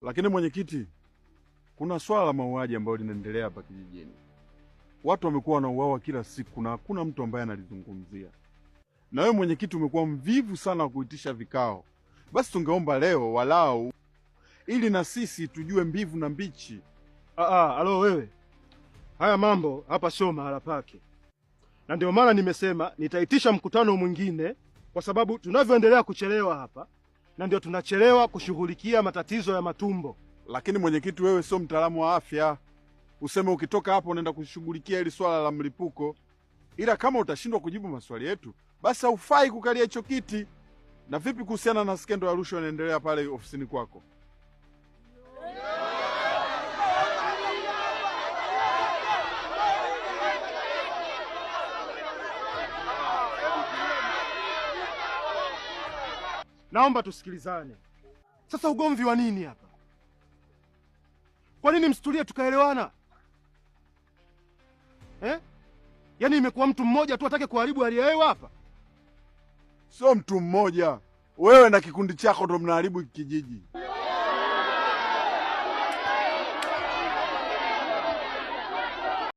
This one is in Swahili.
Lakini mwenyekiti, kuna swala la mauaji ambayo linaendelea hapa kijijini. Watu wamekuwa wanauawa kila siku na hakuna mtu ambaye analizungumzia. Na wewe mwenyekiti umekuwa mvivu sana wa kuitisha vikao. Basi tungeomba leo walau ili na sisi tujue mbivu na mbichi. Alo wewe. Haya mambo hapa sio mahala pake. Na ndio maana nimesema nitaitisha mkutano mwingine kwa sababu tunavyoendelea kuchelewa hapa na ndio tunachelewa kushughulikia matatizo ya matumbo. Lakini mwenyekiti, wewe sio mtaalamu wa afya. Useme ukitoka hapo unaenda kushughulikia hili swala la mlipuko. Ila kama utashindwa kujibu maswali yetu, basi haufai kukalia hicho kiti. Na vipi kuhusiana na skendo ya rushwa inaendelea pale ofisini kwako? Naomba tusikilizane. Sasa ugomvi wa nini hapa? Kwa nini msitulie tukaelewana? Yaani imekuwa mtu mmoja tu atake kuharibu hali ya hewa hapa? Sio mtu mmoja. Wewe na kikundi chako ndo mnaharibu kijiji.